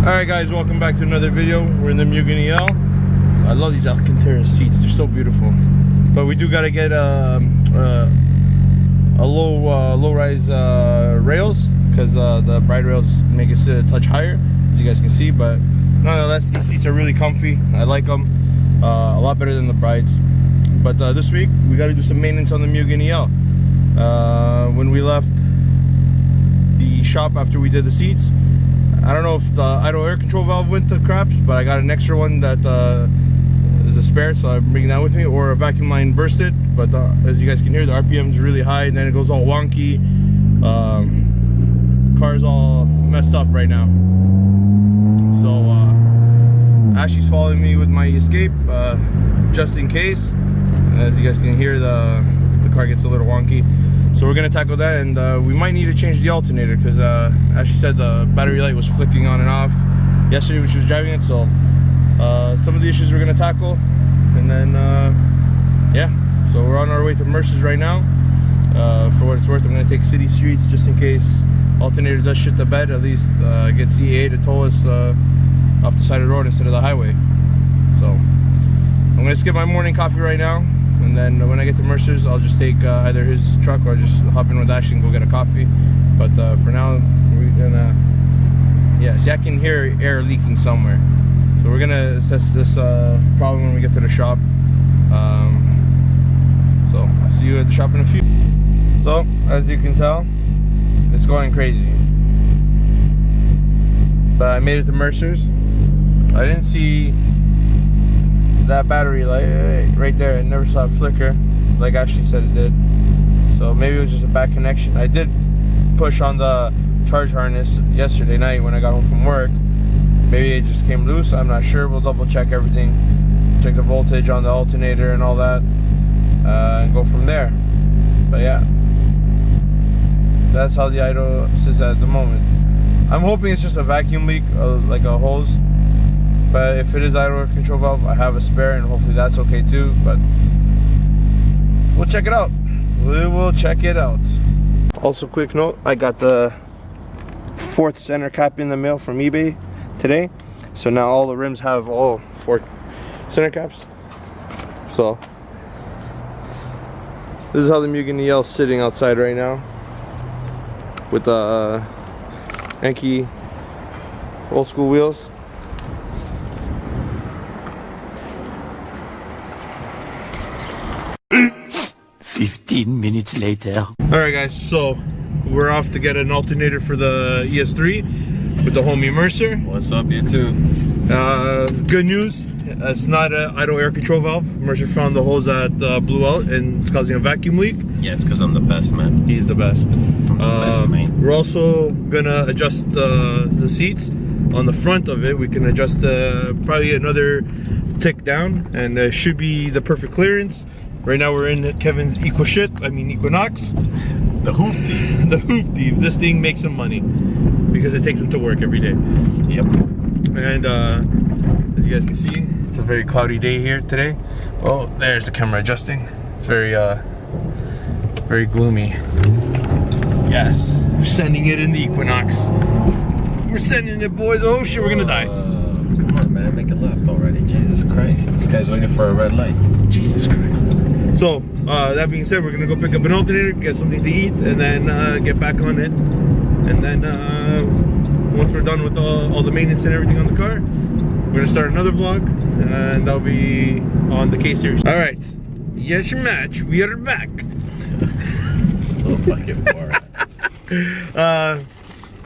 Alright guys, welcome back to another video. We're in the Mugen EL. I love these Alternator seats, they're so beautiful. But we do gotta get a low-rise rails, because the bride rails make it sit a touch higher, as you guys can see. But nonetheless, these seats are really comfy. I like them a lot better than the brides. But this week we gotta do some maintenance on the Mugen EL. When we left the shop after we did the seats, I don't know if the idle air control valve went to craps, but I got an extra one that is a spare, so I'm bringing that with me, or a vacuum line bursted. But as you guys can hear, the RPM is really high, and then it goes all wonky. Car's all messed up right now. So Ashley's following me with my Escape, just in case. As you guys can hear, the car gets a little wonky. So we're gonna tackle that, and we might need to change the alternator, because as she said, the battery light was flicking on and off yesterday when she was driving it. So some of the issues we're gonna tackle, and then yeah, so we're on our way to Mercer's right now. For what it's worth, I'm gonna take city streets just in case alternator does shit the bed. At least get CEA to tow us off the side of the road instead of the highway. So I'm gonna skip my morning coffee right now, and then when I get to Mercer's, I'll just take either his truck or just hop in with Ashley and go get a coffee. But for now, we're gonna, yeah, see, I can hear air leaking somewhere. So we're gonna assess this problem when we get to the shop. So I'll see you at the shop in a few. So as you can tell, it's going crazy. But I made it to Mercer's. I didn't see that battery light right there. I never saw it flicker like Ashley said it did. So maybe it was just a bad connection. I did push on the charge harness yesterday night when I got home from work. Maybe it just came loose, I'm not sure. We'll double check everything, check the voltage on the alternator and all that, and go from there. But yeah, that's how the idle sits at the moment. I'm hoping it's just a vacuum leak, like a hose. But if it is idle air control valve, I have a spare, and hopefully that's okay too. But we'll check it out. We will check it out. Also, quick note, I got the 4th center cap in the mail from eBay today. So now all the rims have all 4 center caps. So this is how the Mugen EL is sitting outside right now, with the Enki old school wheels. Minutes later. Alright guys, so we're off to get an alternator for the ES3 with the homie Mercer. What's up, you two? Good news, it's not an idle air control valve. Mercer found the hose that blew out and it's causing a vacuum leak. Yeah, it's because I'm the best, man. He's the best. I'm the best, man. We're also gonna adjust the seats on the front of it. We can adjust probably another tick down, and should be the perfect clearance. Right now we're in Kevin's Equinox. The hoop thief. The hoop thief. This thing makes him money because it takes him to work every day. Yep. And as you guys can see, it's a very cloudy day here today. Oh, there's the camera adjusting. It's very very gloomy. Yes, we're sending it in the Equinox. We're sending it, boys. Oh shit, we're gonna die. Come on, man, make a left already. Jesus Christ, this guy's waiting for a red light. Jesus Christ. So that being said, we're gonna go pick up an alternator, get something to eat, and then get back on it. And then once we're done with all the maintenance and everything on the car, we're gonna start another vlog, and that'll be on the K-series. All right, yes, your match. We are back. So fucking boring.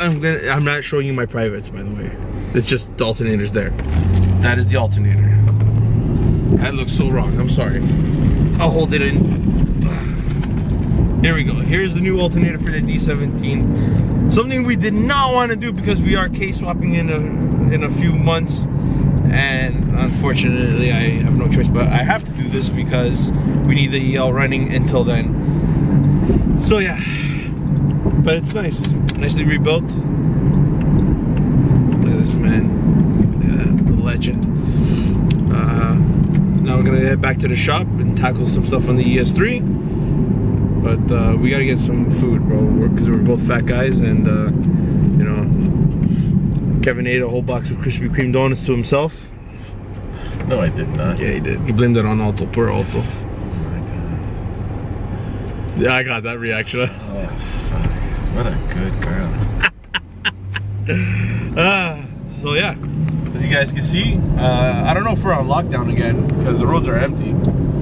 I'm not showing you my privates, by the way. It's just the alternator's there. That is the alternator. That looks so wrong. I'm sorry. I'll hold it in. Here we go. Here's the new alternator for the D17. Something we did not want to do because we are K-swapping in a few months, and unfortunately I have no choice. But I have to do this because we need the EL running until then. So yeah. But it's nice. Nicely rebuilt. Look at this, man. Yeah, the legend. Now we're gonna head back to the shop and tackle some stuff on the ES3. But we gotta get some food, bro, because we're both fat guys, and you know, Kevin ate a whole box of Krispy Kreme donuts to himself. No, I did not. Yeah, he did. He blamed it on Alto. Poor Alto. Oh my God. Yeah, I got that reaction. Oh, fuck. What a good girl. So yeah, as you guys can see, I don't know if we're on lockdown again because the roads are empty,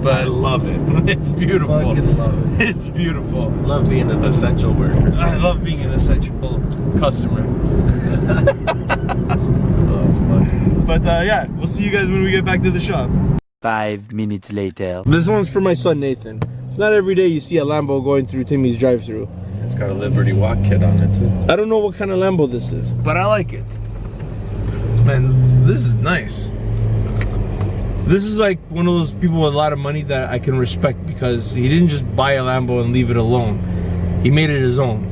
but I love it. it's beautiful. Fucking love it. It's beautiful. Love being an essential worker. I love being an essential customer. Oh, fuck. But yeah, we'll see you guys when we get back to the shop. 5 minutes later. This one's for my son Nathan. It's not every day you see a Lambo going through Timmy's drive-thru. It's got a Liberty Walk kit on it too. I don't know what kind of Lambo this is, but I like it. Man, this is nice. This is like one of those people with a lot of money that I can respect because he didn't just buy a Lambo and leave it alone. He made it his own.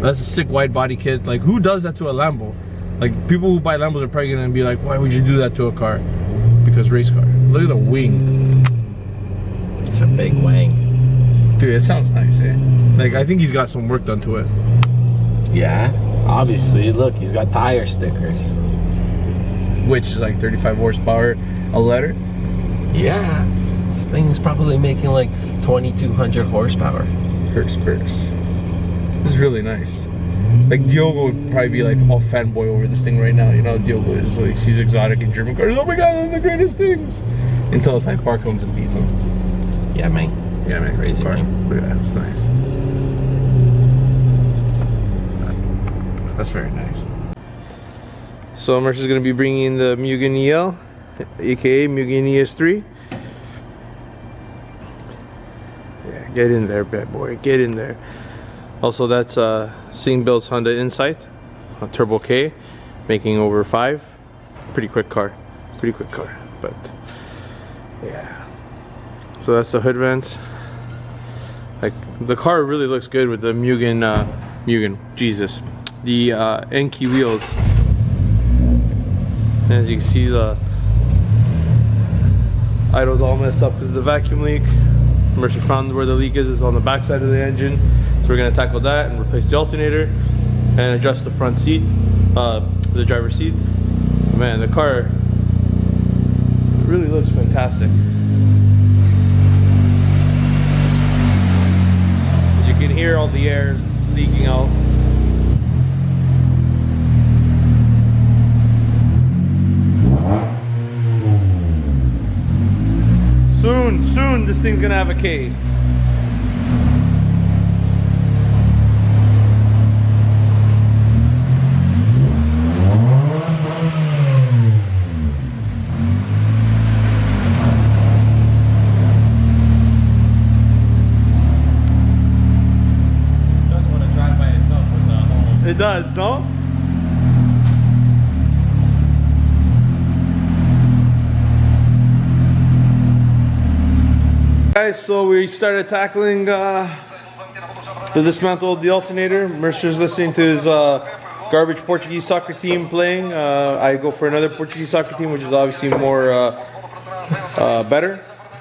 That's a sick wide body kit. Like, who does that to a Lambo? Like, people who buy Lambos are probably gonna be like, why would you do that to a car? Because race car. Look at the wing. It's a big wang. Dude, it sounds nice, eh? Like, I think he's got some work done to it. Yeah, obviously. Look, he's got tire stickers. Which is like 35 horsepower a letter. Yeah. This thing's probably making like 2,200 horsepower. Hertz bursts. This is really nice. Like, Diogo would probably be like all fanboy over this thing right now. You know, Diogo is like, he's exotic in German cars. Oh my god, they're the greatest things. Until the Type R comes and beats him. Yeah, man. Yeah, man, Crazy car. man. Look at that, it's nice. That's very nice. So Mercer's gonna be bringing in the Mugen EL, aka Mugen ES3. Yeah, get in there, bad boy, get in there. Also, that's Justsenditbrand's Honda Insight, a Turbo K, making over 5. Pretty quick car, but yeah. So that's the hood vents. Like, the car really looks good with the Mugen, the Enki wheels. And as you can see, the idle's all messed up because of the vacuum leak. Mercer found where the leak is on the back side of the engine. So we're gonna tackle that and replace the alternator and adjust the front seat, the driver's seat. Man, the car really looks fantastic. You can hear all the air leaking out. Soon this thing's gonna have a K. It does, no? Guys, so we started tackling the dismantle of the alternator. Mercer's listening to his garbage Portuguese soccer team playing. I go for another Portuguese soccer team, which is obviously more better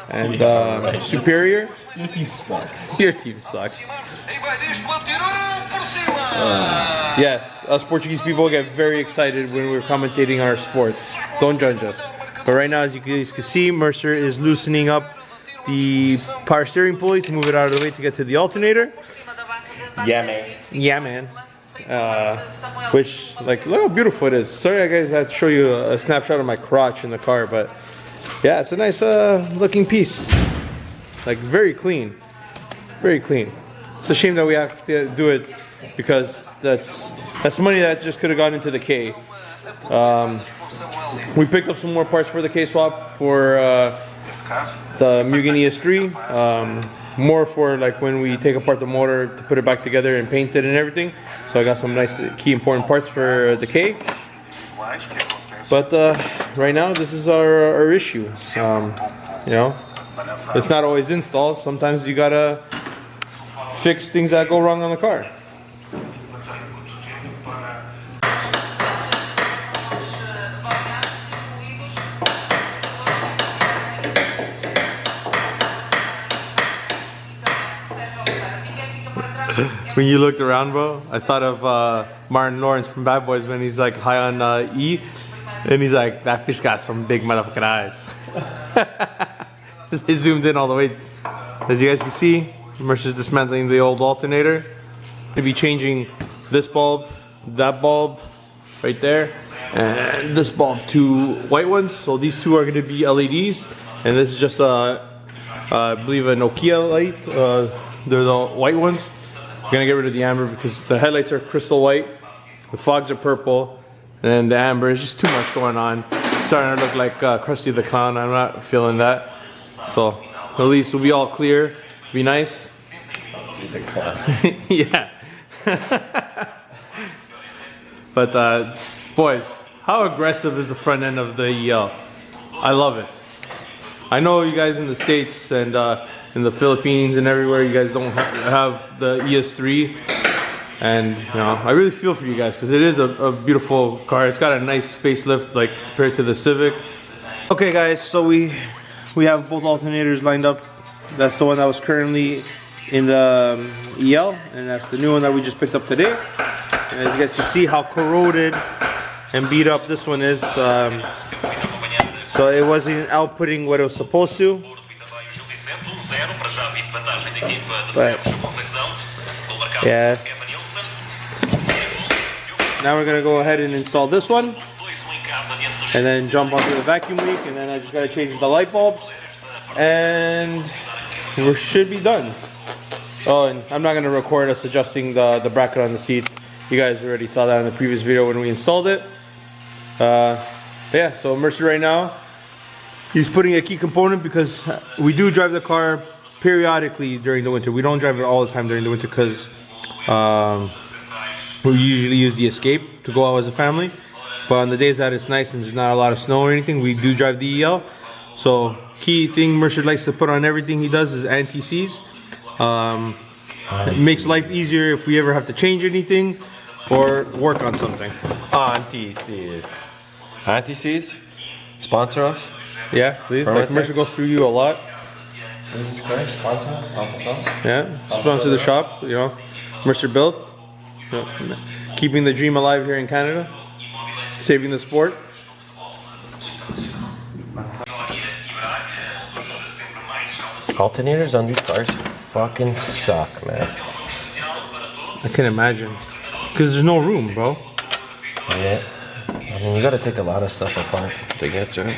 and superior. Your team sucks. Your team sucks. Yes, us Portuguese people get very excited when we're commentating our sports. Don't judge us. But right now, as you guys can see, Mercer is loosening up the power steering pulley to move it out of the way to get to the alternator. Yeah, man. Yeah, man. Which, like, look how beautiful it is. Sorry, I guys had to show you a snapshot of my crotch in the car, but yeah, it's a nice looking piece. Like, very clean. Very clean. It's a shame that we have to do it because that's money that just could have gone into the K. We picked up some more parts for the K swap for the Mugen ES3. More for like when we take apart the motor to put it back together and paint it and everything. So I got some nice key important parts for the K. But right now this is our issue. You know, it's not always installs. Sometimes you gotta fix things that go wrong on the car. When you looked around, bro, I thought of Martin Lawrence from Bad Boys when he's like high on E, and he's like, that fish got some big motherfucking eyes. It zoomed in all the way. As you guys can see, Mercer's dismantling the old alternator. Gonna be changing this bulb, that bulb, right there, and this bulb to white ones. So these two are gonna be LEDs, and this is just I believe a Nokia light. They're the white ones. I'm gonna get rid of the amber because the headlights are crystal white, the fogs are purple, and the amber is just too much going on. It's starting to look like Krusty the Clown. I'm not feeling that. So at least we'll be all clear. Be nice. Yeah. But boys, how aggressive is the front end of the EL? I love it. I know you guys in the States and in the Philippines and everywhere, you guys don't have the ES3, and you know, I really feel for you guys because it is a beautiful car. It's got a nice facelift like compared to the Civic. Okay guys, so we have both alternators lined up. That's the one that was currently in the EL, and that's the new one that we just picked up today. And as you guys can see how corroded and beat up this one is. So it wasn't outputting what it was supposed to. But yeah. Now we're gonna go ahead and install this one, and then jump onto the vacuum leak, and then I just gotta change the light bulbs, and we should be done. Oh, and I'm not gonna record us adjusting the bracket on the seat. You guys already saw that in the previous video when we installed it. Yeah, so Mercer right now, he's putting a key component because we do drive the car periodically during the winter. We don't drive it all the time during the winter because we usually use the Escape to go out as a family. But on the days that it's nice and there's not a lot of snow or anything, we do drive the EL. So key thing Mercer likes to put on everything he does is anti-seize. It makes life easier if we ever have to change anything or work on something. Anti-seize. Anti-seize? Sponsor us? Yeah, please. Like Mercer goes through you a lot. Jesus Christ, sponsor us? Help us out. Yeah, sponsor the shop, you know. Mercerbuilt. Keeping the dream alive here in Canada. Saving the sport. Alternators on these cars fucking suck, man. I can imagine. Because there's no room, bro. Yeah. I mean, you gotta take a lot of stuff apart to get to it.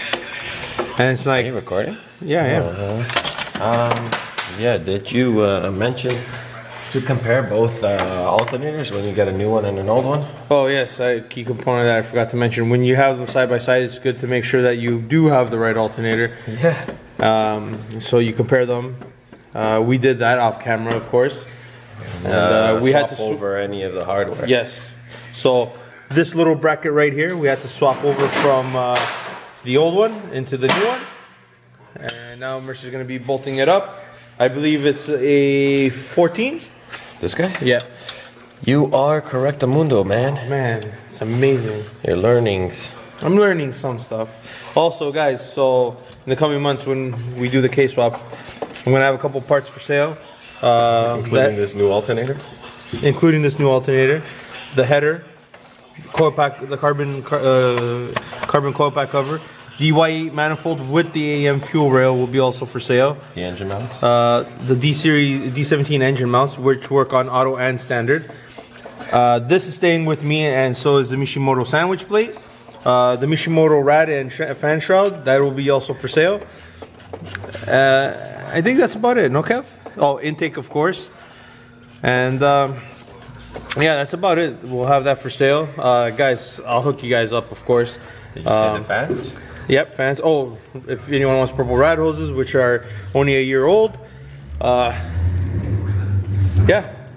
And it's like... Are you recording? Yeah, yeah. Yeah, did you mention to compare both alternators when you get a new one and an old one? Oh yes, a key component that I forgot to mention. When you have them side by side, it's good to make sure that you do have the right alternator. Yeah. So you compare them. We did that off camera, of course. And we had to swap over any of the hardware. Yes. So this little bracket right here, we had to swap over from the old one into the new one. And now Mercer's going to be bolting it up. I believe it's a 14. This guy? Yeah. You are correctamundo, man. Man, it's amazing. Your learnings. I'm learning some stuff. Also, guys, so in the coming months when we do the case swap, I'm going to have a couple parts for sale. Including this new alternator? Including this new alternator. The header, coil pack, the carbon coil pack cover. The Y8 manifold with the AM fuel rail will be also for sale. The engine mounts? The D-series, D17 engine mounts, which work on auto and standard. This is staying with me, and so is the Mishimoto sandwich plate. The Mishimoto rad and fan shroud, that will be also for sale. I think that's about it, no Kev? Oh, intake of course. And yeah, that's about it. We'll have that for sale. Guys, I'll hook you guys up, of course. Did you say the fans? Yep, fans. Oh, if anyone wants purple rad hoses, which are only a year old, yeah,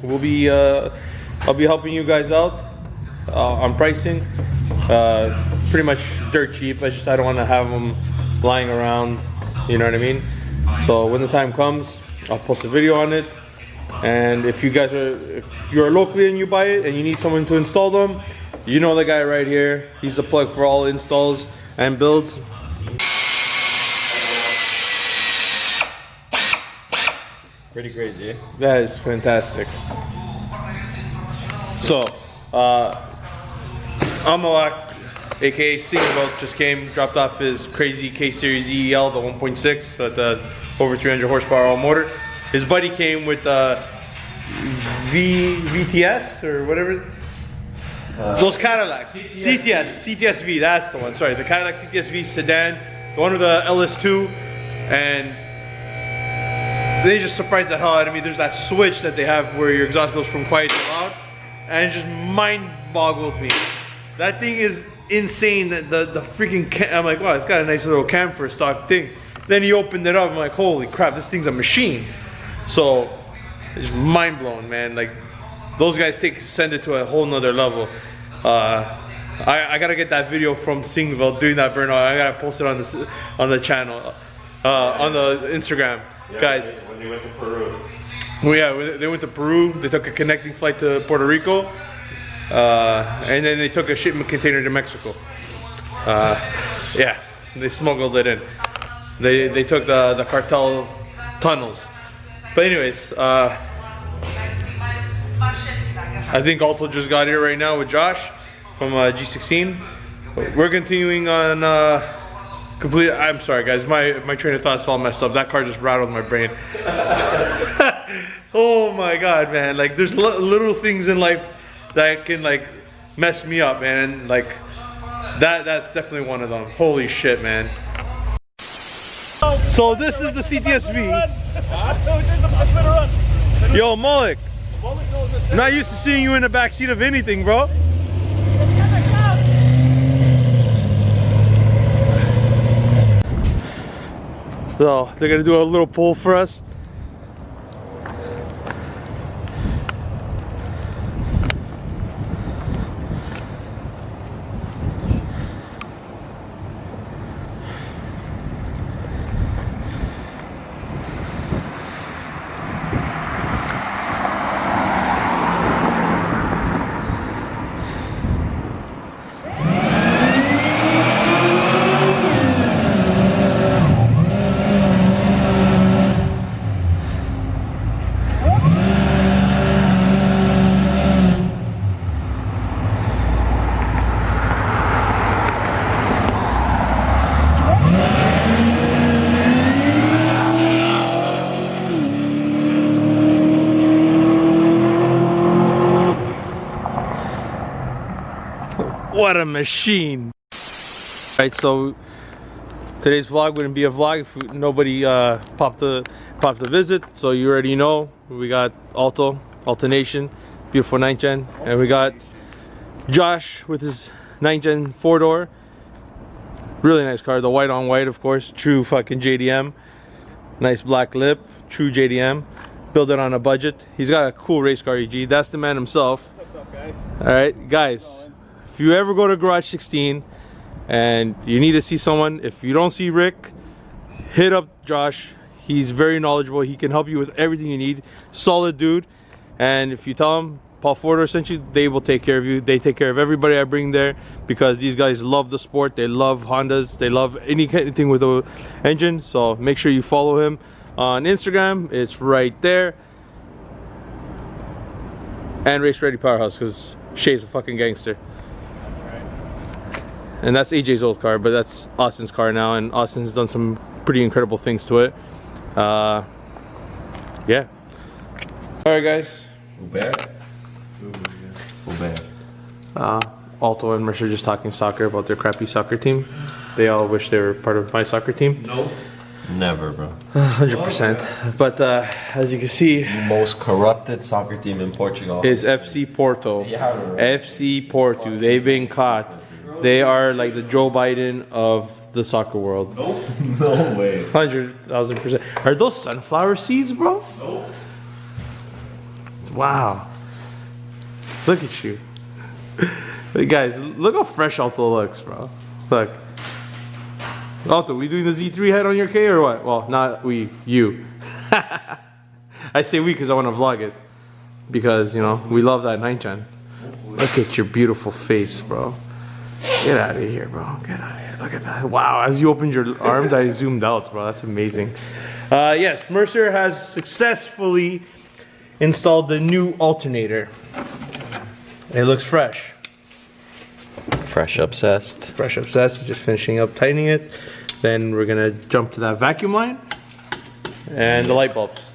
we'll be. I'll be helping you guys out on pricing. Pretty much dirt cheap. I don't want to have them lying around. You know what I mean? So when the time comes, I'll post a video on it. And if you guys are, if you're locally and you buy it and you need someone to install them, you know the guy right here. He's the plug for all installs and builds. Pretty crazy, eh? That is fantastic. So, Amalak, aka Stingbolt, just came, dropped off his crazy K-Series EEL, the 1.6, the over 300 horsepower all motor. His buddy came with VTS or whatever. Those Cadillacs, CTS-V, that's the one. Sorry, the Cadillac CTS-V sedan, the one with the LS2, and they just surprised the hell out of me. There's that switch that they have where your exhaust goes from quiet to loud, and it just mind boggled me. That thing is insane. That the freaking I'm like, wow, it's got a nice little cam for a stock thing. Then he opened it up. I'm like, holy crap, this thing's a machine. So it's mind blowing, man. Like those guys send it to a whole nother level. I gotta get that video from Singville doing that burnout. I gotta post it on the channel, on the Instagram, yeah, guys. When they went to Peru. Well, yeah, they went to Peru. They took a connecting flight to Puerto Rico, and then they took a shipment container to Mexico. Yeah, they smuggled it in. They took the cartel tunnels. But anyways, I think Alto just got here right now with Josh from G16. We're continuing on I'm sorry guys, my train of thought's all messed up. That car just rattled my brain. Oh my god, man. Like there's little things in life that can like mess me up, man. Like that's definitely one of them. Holy shit, man. So this is the CTS-V. Yo, Malik. I'm not used to seeing you in the back seat of anything, bro. So they're gonna do a little pull for us. What a machine. Right, so today's vlog wouldn't be a vlog if nobody popped a visit. So you already know we got Alternation, beautiful 9th gen, and we got Josh with his 9th gen 4-door. Really nice car, the white on white, of course, true fucking JDM. Nice black lip, true JDM. Build it on a budget. He's got a cool race car EG. That's the man himself. What's up, guys? All right, guys. If you ever go to Garage 16 and you need to see someone, if you don't see Rick, hit up Josh. He's very knowledgeable. He can help you with everything you need. Solid dude. And if you tell him Paul Fordor sent you, they will take care of you. They take care of everybody I bring there because these guys love the sport. They love Hondas. They love anything with an engine. So make sure you follow him on Instagram. It's right there. And Race Ready Powerhouse because Shay's a fucking gangster. And that's AJ's old car, but that's Austin's car now, and Austin's done some pretty incredible things to it. Yeah. All right, guys. Alto and Mercer just talking soccer about their crappy soccer team. They all wish they were part of my soccer team. Nope. Never, bro. 100%. But as you can see, the most corrupted soccer team in Portugal is FC Porto. Yeah, right. FC Porto. They've been caught. They are like the Joe Biden of the soccer world. Nope. No way. 100,000%. Are those sunflower seeds, bro? Nope. Wow. Look at you. Guys, look how fresh Alto looks, bro. Look. Alto, we doing the Z3 head on your K or what? Well, not we, you. I say we because I want to vlog it. Because, you know, we love that 9th gen. Look at your beautiful face, bro. Get out of here, bro. Get out of here. Look at that. Wow, as you opened your arms, I zoomed out, bro. That's amazing. Yes, Mercer has successfully installed the new alternator. It looks fresh. Fresh obsessed. Fresh obsessed, just finishing up tightening it. Then we're gonna jump to that vacuum line and the light bulbs.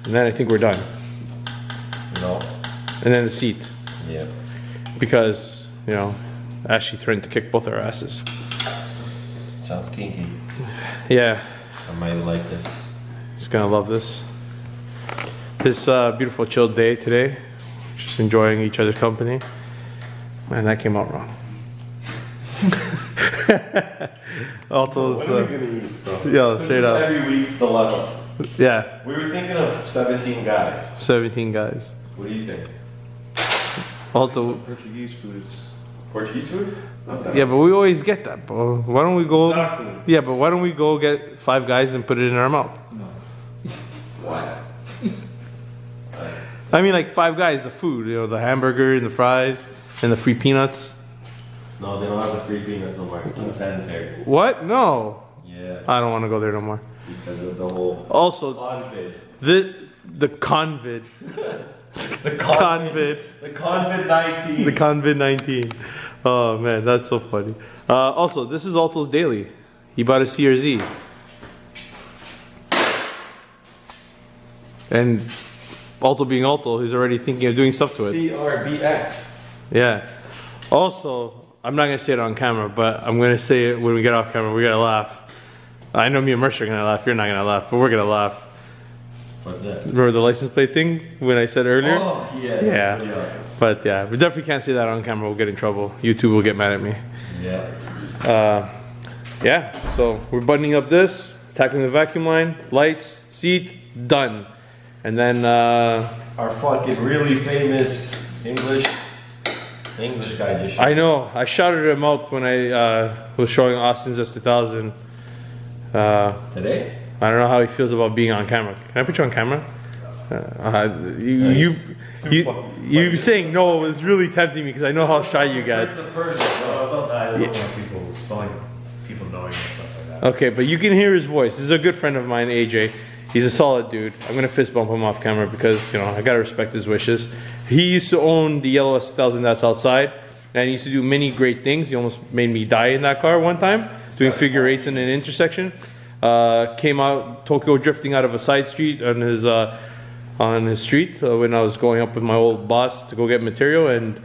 And then I think we're done. No. And then the seat. Yeah. Because, you know, Ashley threatened to kick both our asses. Sounds kinky. Yeah. I might like this. He's gonna love this. This beautiful chilled day today. Just enjoying each other's company. And that came out wrong. Alto's, What are we gonna use, bro? yeah, straight up. Every week's the level. Yeah, We were thinking of 17 guys. 17 guys. What do you think? Alto, Portuguese food. Portuguese food? yeah, but we always get that, bro. Why don't we go? Exactly. Yeah, but why don't we go get 5 guys and put it in our mouth? No. Why? I mean, like 5 guys, the food, you know, the hamburger and the fries and the free peanuts. No, they don't have the free peanuts no more. It's unsanitary. What? No, Yeah. I don't want to go there no more. Because of the whole Also, convid. the convid, The convid, The convid-19. the convid-19. Oh man, that's so funny. Also, this is Alto's daily. He bought a CRZ. And Alto being Alto, he's already thinking of doing stuff to it. CRBX. Yeah. Also, I'm not gonna say it on camera, but I'm gonna say it when we get off camera. We're gonna laugh. I know me and Mercer are gonna laugh. You're not gonna laugh, but we're gonna laugh. What's that? Remember the license plate thing when I said earlier? Oh, yeah. Yeah. But yeah, we definitely can't say that on camera. We'll get in trouble. YouTube will get mad at me. Yeah. Yeah. So we're buttoning up this, tackling the vacuum line, lights, seat, done. And then Our fucking really famous English guy just showed. I know I shouted him out when I was showing Austin's S2000. Today? I don't know how he feels about being on camera. Can I put you on camera? You saying no was really tempting me because I know how shy you get. It's a Persian, No, bro. it's not that. I don't want people knowing and stuff like that. Okay, but you can hear his voice. This is a good friend of mine, AJ. He's a solid dude. I'm gonna fist bump him off camera because, you know, I gotta respect his wishes. He used to own the yellow S2000 that's outside, and he used to do many great things. He almost made me die in that car one time, doing figure eights in an intersection. Came out Tokyo drifting out of a side street on his street when I was going up with my old boss to go get material, and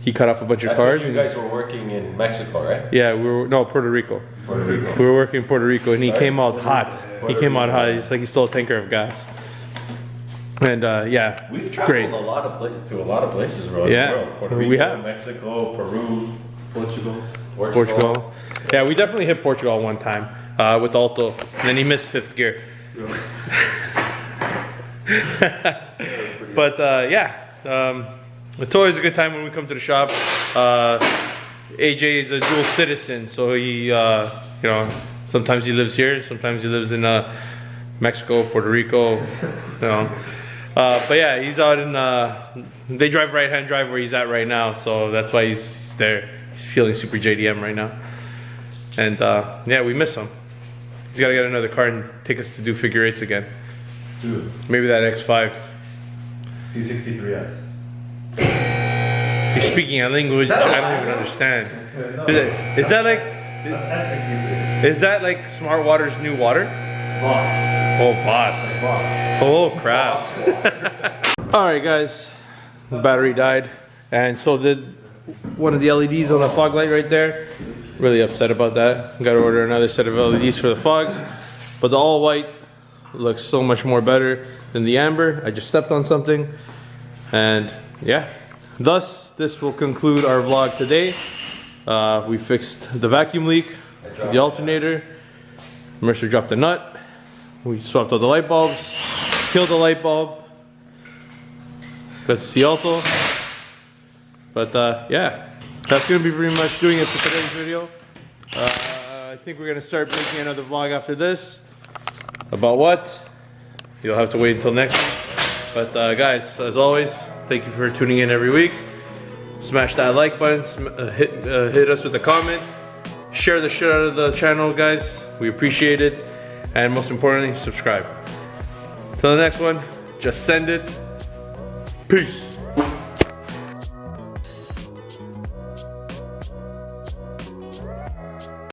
he cut off a bunch of That's cars. when you guys were working in Mexico, right? Yeah, Puerto Rico. Puerto Rico. We were working in Puerto Rico, and he came out hot. He came out hot. It's like he stole a tanker of gas. And yeah, We've traveled great. to a lot of places, bro. Yeah, in the world. Puerto Rico, we have. Mexico, Peru, Portugal. Portugal. Yeah, we definitely hit Portugal one time with Alto, and then he missed 5th gear. But yeah, it's always a good time when we come to the shop. AJ is a dual citizen, so he, you know, sometimes he lives here, sometimes he lives in Mexico, Puerto Rico, you know. But yeah, he's out in, they drive right-hand drive where he's at right now, so that's why he's there. He's feeling super JDM right now. And yeah, we miss him. He's gotta get another car and take us to do figure eights again. Dude, Maybe that X5. C63S. You're speaking a language I don't even understand. Is that like, S63. is that like Smart Water's new water? Boss. Oh, boss. Boss. Oh, crap. Alright guys, the battery died, and so did one of the LEDs on the fog light right there. Really upset about that. Got to order another set of LEDs for the fogs, but the all white looks so much more better than the amber. I just stepped on something, and yeah, thus this will conclude our vlog today. We fixed the vacuum leak, the alternator, Mercer dropped the nut, we swapped out the light bulbs, killed the light bulb. Got to see Alto. But yeah, that's gonna be pretty much doing it for today's video. I think we're gonna start making another vlog after this. About what? You'll have to wait until next one. But guys, as always, thank you for tuning in every week. Smash that like button, hit us with a comment, share the shit out of the channel, guys. We appreciate it, and most importantly, subscribe. Till the next one, just send it. Peace. bye.